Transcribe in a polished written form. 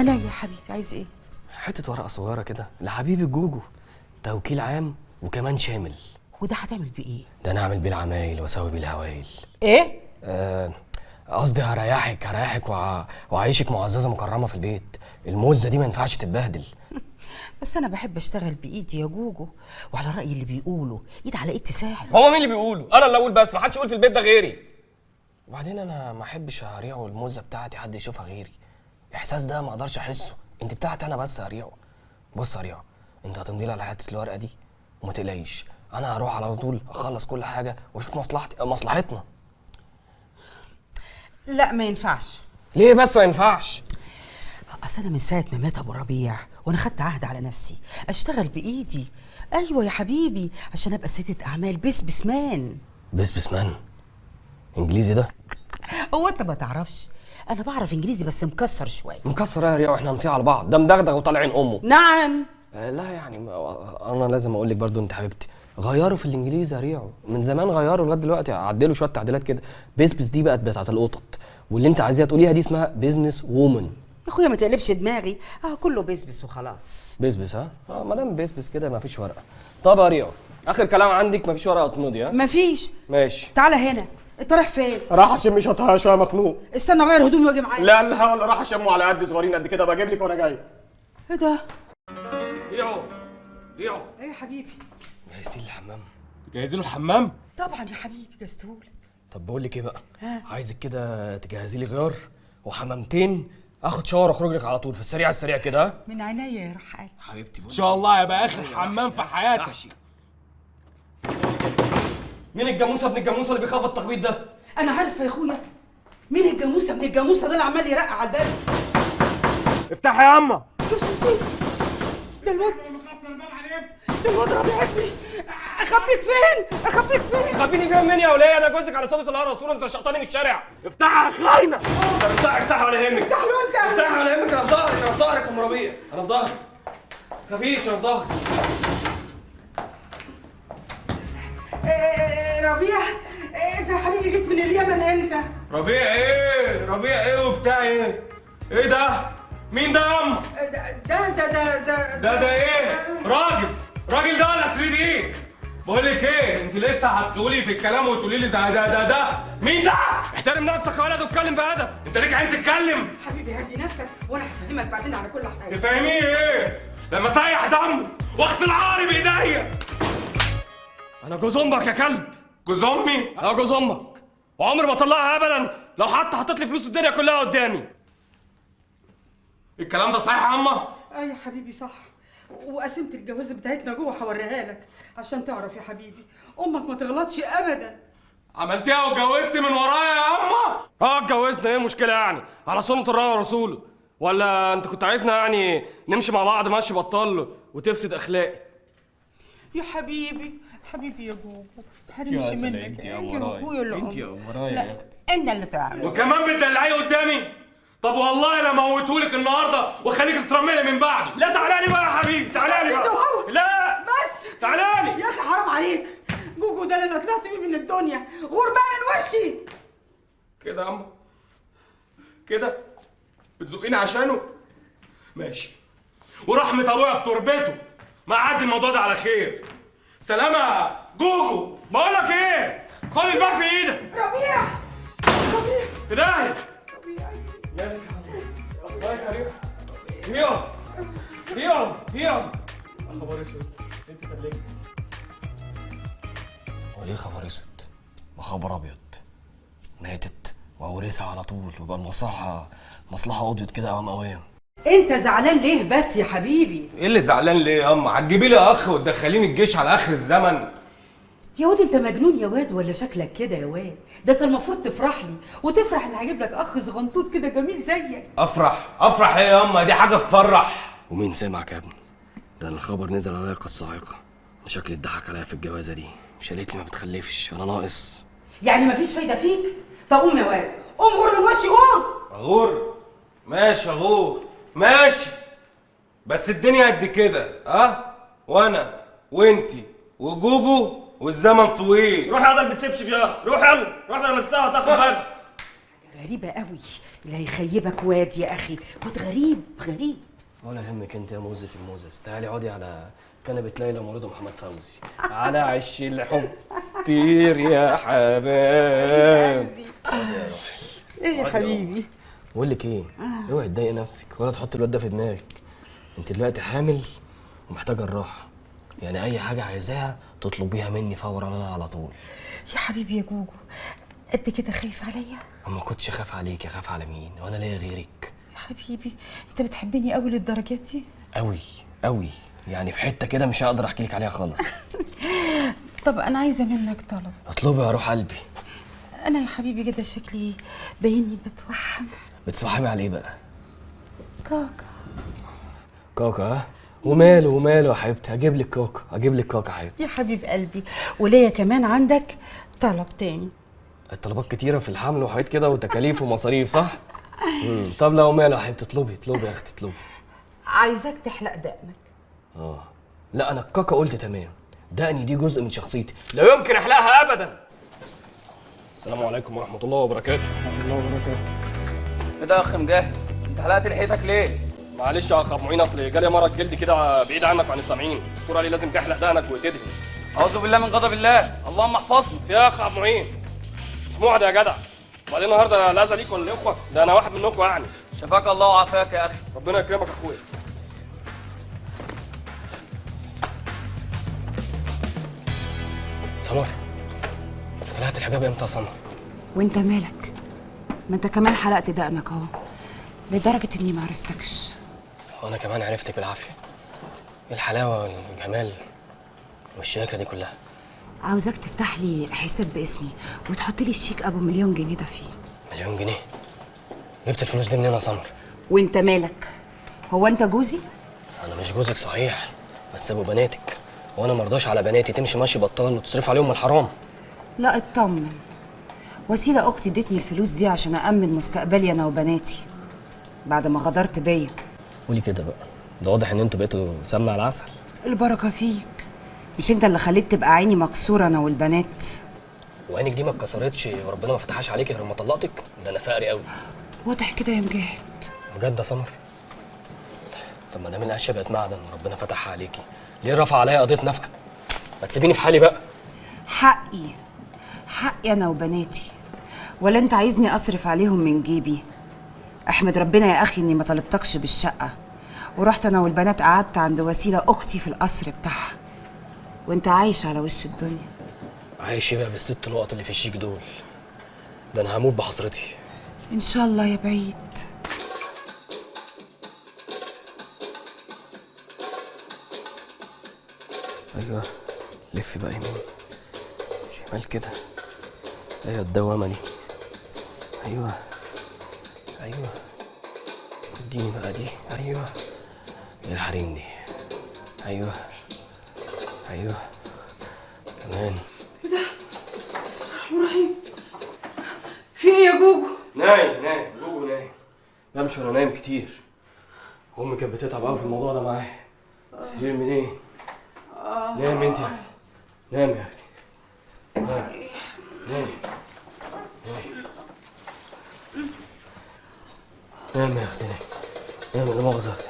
عينيا يا حبيبي. عايز ايه؟ حته ورقه صغيره كده لحبيبي جوجو، توكيل عام وكمان شامل. وده هتعمل بيه ايه؟ ده انا اعمل بيه العمايل واسوي بيه الهوايل. ايه؟ قصدي هريحك وعيشك معززه مكرمه في البيت. الموزه دي ما ينفعش تتبهدل. بس انا بحب اشتغل بايدي يا جوجو، وعلى راي اللي بيقولوا ايد على ايد تساعد. هو مين اللي بيقولوا؟ انا اللي اقول، بس ما حدش يقول في البيت ده غيري. وبعدين انا ما احبش هريعه الموزه بتاعتي حد يشوفها غيري. الاحساس ده ما اقدرش احسه، انت بتاعتي انا بس هريعه. بص هريعه، انت هتمضي لي على حته الورقه دي وما تقلقيش، انا هروح على طول اخلص كل حاجه واشوف مصلحتنا. لا ما ينفعش. ليه بس ما ينفعش؟ اصل انا من ساعه ما مات ابو ربيع وانا خدت عهد على نفسي اشتغل بايدي. ايوه يا حبيبي، عشان ابقى سيدة اعمال بسبس مان. بسبس مان؟ انجليزي ده؟ هو انت ما تعرفش؟ انا بعرف انجليزي بس مكسر شويه. مكسر ايه يا ريا واحنا هنصيع على بعض؟ ده مدغدغ وطالعين امه. نعم. لا يعني انا لازم اقول لك برضو انت حبيبتي، غيروا في الانجليزي يا ريا، من زمان غيروا لغايه دلوقتي عدلوا شويه تعديلات كده. بسبس دي بقت بتاعت القطط، واللي انت عايزاها تقوليها دي اسمها بيزنس وومن. يا اخويا ما تقلبش دماغي، كله بسبس وخلاص. بسبس؟ ما دام بسبس كده ما فيش ورقه. طب يا ريا اخر كلام عندك، ما فيش ورقه تمضي؟ مفيش. ماشي. تعالى هنا. انت رايح فين؟ راح اشم شطها شويه مخنوق. استنى اغير هدومي واجي معايا. لا ولا راح اشمه على قد صغيرين قد كده، بجيب لك وانا جاي. ايه ده؟ ريعو ايه يا حبيبي؟ جهزتي لي الحمام؟ جاهزين له الحمام؟ طبعا يا حبيبي جهزتهولك. طب بقول لك ايه بقى، عايزك كده تجهزي لي غيار وحمامتين، اخد شاور واخرج لك على طول في السريع كده. من عينيا يا رحال حبيبتي ان شاء الله هيبقى اخر حمام في حياتك. مين الجاموسه ابن الجاموسه اللي بيخبط التخبيط ده؟ انا عارفه يا اخويا مين الجاموسه ابن الجاموسه ده اللي عمال يرقع على الباب. افتحي يا اما. يا ستي ده الواد ربيع ابني. اخبيك فين؟ خبيني فين مين يا وليه؟ انا جوزك على صوت الله ورسوله، انت شقطاني من الشارع. افتحها يا خاينه. طب افتح ولا يهمك. افتح له انت. افتح ولا يهمك، انا في ظهرك يا ام ربيع، انا في ظهرك. خفيش انا في ظهرك. ربيع انت يا حبيبي جيت من اليمن امتى؟ ربيع ايه وبتاع ايه؟ ايه ده؟ مين ده يا اما؟ ده ايه؟ راجل ده ولا 3 دي؟ بقول لك ايه، انت لسه هتقولي في الكلام وتقولي لي ده مين ده؟ احترم نفسك يا ولد واتكلم بادب. انت ليك عين تتكلم؟ حبيبي هدي نفسك وانا هفهمك بعدين على كل حاجه. تفهميه ايه؟ لما اسيح دمه واغسل عاري بايديا. انا جوز امك يا كلب. جوز امي؟ انا جوز امك، وعمري ما اطلقها ابدا لو حتى حطيت لي فلوس الدنيا كلها قدامي. الكلام ده صحيح يا اما؟ ايوه يا حبيبي صح، وقسيمه الجواز بتاعتنا جوه هوريها لك عشان تعرف يا حبيبي امك ما تغلطش ابدا. عملتيها واتجوزتي من ورايا يا اما؟ اتجوزنا، ايه المشكله يعني؟ على سنه الله ورسوله. ولا انت كنت عايزنا يعني نمشي مع بعض ماشي بطال وتفسد اخلاقي؟ يا حبيبي يا جوجو هنمشي منك انت واخويا اللي انت يا ورايا يا اختي. انت اللي تعمل. وكمان بتدلعيه قدامي؟ طب والله انا موتهولك النهارده واخليك تترملي من بعده. لا تعالى لي بقى يا حبيبي، تعالى لي بقى. لا بس تعالى لي يا اخي حرام عليك، جوجو ده اللي انا طلعت بيه من الدنيا، غور بقى من وشي كده يا اما؟ كده بتزقيني عشانه؟ ماشي، ورحمة ابويا في تربته ما عدي الموضوع ده على خير. سلام يا جوجو. بقول لك ايه، خد الباب في ايدك. ربيع تداهي ريو خبر اسود. ست تلاجة. وليه خبر اسود؟ وخبر ابيض. ماتت وورثها على طول، ويبقى مصلحه قضيت كده قوام قوام. انت زعلان ليه بس يا حبيبي؟ ايه اللي زعلان ليه يا اما؟ هتجيبي لي اخ وتدخليني الجيش على اخر الزمن؟ يا واد انت مجنون يا واد ولا شكلك كده يا واد؟ ده انت المفروض تفرح لي وتفرح ان هجيب لك اخ صغنطوط كده جميل زيك. افرح ايه يا اما؟ دي حاجه تفرح. ومين سامعك يا ابني؟ ده الخبر نزل عليا كالصاعقه. شكلي اتضحك عليا في الجوازه دي، مش قالت لي ما بتخلفش انا ناقص. يعني مفيش فايده فيك؟ طب قوم يا واد، قوم غور من وشي، قوم. اغور؟ ماشي اغور ماشي، بس الدنيا قد كده وانا وانتي وجوجو والزمن طويل. روح يا ما تسيبش بيها، روح يلا روح بدل ما تستوى تاخد بالك. غريبة قوي، اللي هيخيبك واد يا أخي، واد غريب غريب. ولا يهمك انت يا موزة الموزز، تعالي اقعدي على كنبة ليلى مريض محمد فوزي على عش الحب طير يا حباب. ايه يا حبيبي؟ بقول لك ايه، اوعي تضايقي نفسك ولا تحطي الواد ده في دماغك. انت دلوقتي حامل ومحتاجه الراحه، يعني اي حاجه عايزاها تطلبيها مني فورا انا على طول. يا حبيبي يا جوجو، قد كده خايف عليا؟ وما كنتش اخاف عليك اخاف على مين وانا ليا غيرك؟ يا حبيبي انت بتحبني قوي للدرجات دي؟ قوي قوي، يعني في حته كده مش هقدر احكي لك عليها خالص. طب انا عايزه منك طلب. اطلبي يا روح قلبي. انا يا حبيبي كده شكلي باينني بتوحم. بتصاحبي على ايه بقى؟ كاكا. كاكا؟ ها؟ وماله يا حبيبتي، هجيب لك كاكا، هجيب لك كاكا حبيبتي. يا حبيب قلبي، وليا كمان عندك طلب تاني. الطلبات كتيره في الحمل وحاجات كده وتكاليف ومصاريف، صح؟ طب لو ماله يا حبيبتي، اطلبي يا اختي اطلبي. عايزاك تحلق دقنك. لا انا الكاكا قلت تمام، دقني دي جزء من شخصيتي لا يمكن احلقها ابدا. السلام عليكم ورحمه الله وبركاته. ورحمه الله وبركاته. ايه ده يا اخ مجاهد؟ انت حلقت لحيتك ليه؟ معلش يا اخ ابو معين، اصل جالي مرض جلدي كده بعيد عنك وعن السامعين، الدكتور قال لي لازم تحلق دقنك وتدهن. اعوذ بالله من غضب الله، اللهم احفظني. يا اخ ابو معين مش موعد يا جدع، وبعدين النهارده لا ليك ولا اخوه، ده انا واحد منكم يعني. شفاك الله وعافاك يا اخي. ربنا يكرمك يا اخويا. سمر، انت طلعت الحجاب امتى يا سمر؟ وانت مالك؟ ما انت كمان حلقت دقنك اهو، لدرجة اني ما عرفتكش. وانا كمان عرفتك بالعافيه. ايه الحلاوه والجمال والشياكه دي كلها؟ عاوزاك تفتح لي حساب باسمي وتحط لي الشيك ابو مليون جنيه ده فيه. مليون جنيه؟ جبت الفلوس دي منين يا سمر؟ وانت مالك؟ هو انت جوزي؟ انا مش جوزك صحيح، بس ابو بناتك، وانا مرضاش على بناتي تمشي ماشي بطال وتصرف عليهم من الحرام. لا اطمن، وسيلة اختي ادتني الفلوس دي عشان أأمن مستقبلي انا وبناتي بعد ما غدرت بيا. قولي كده بقى، ده واضح ان انتوا بقيتوا سمنه على العسل. البركة فيك، مش انت اللي خليت تبقى عيني مكسورة انا والبنات؟ وعينك دي ما اتكسرتش وربنا ما فتحهاش عليكي غير لما طلقتك؟ ده انا فقري قوي. واضح كده يا مجاهد. بجد يا سمر؟ طب ما دام القشه بقت معدن وربنا فتحها عليكي، ليه رفع عليا قضيه نفقه؟ ما تسيبيني في حالي بقى. حقي انا وبناتي، ولا انت عايزني اصرف عليهم من جيبي؟ احمد ربنا يا اخي اني ما طلبتكش بالشقه، ورحت انا والبنات قعدت عند وسيله اختي في القصر بتاعها، وانت عايش على وش الدنيا. عايش بقى بالست نقط اللي في الشيك دول؟ ده انا هموت بحسرتي. ان شاء الله يا بعيد. ايوه، لفي بقى يمين شمال كده، ايوه الدوامه دي، ايوه اديني بقى دي، ايوه الحريم دي، ايوه كمان. ايه ده؟ بسم الله الرحمن الرحيم. في ايه يا جوجو؟ نايم جوجو نايم. لا مش انا نايم كتير، امي كانت بتتعب قوي في الموضوع ده معايا. السرير منين؟ نام انت يا اختي، نام يا اختي، نام يا اختي، نام لا مؤاخذة يا اختي.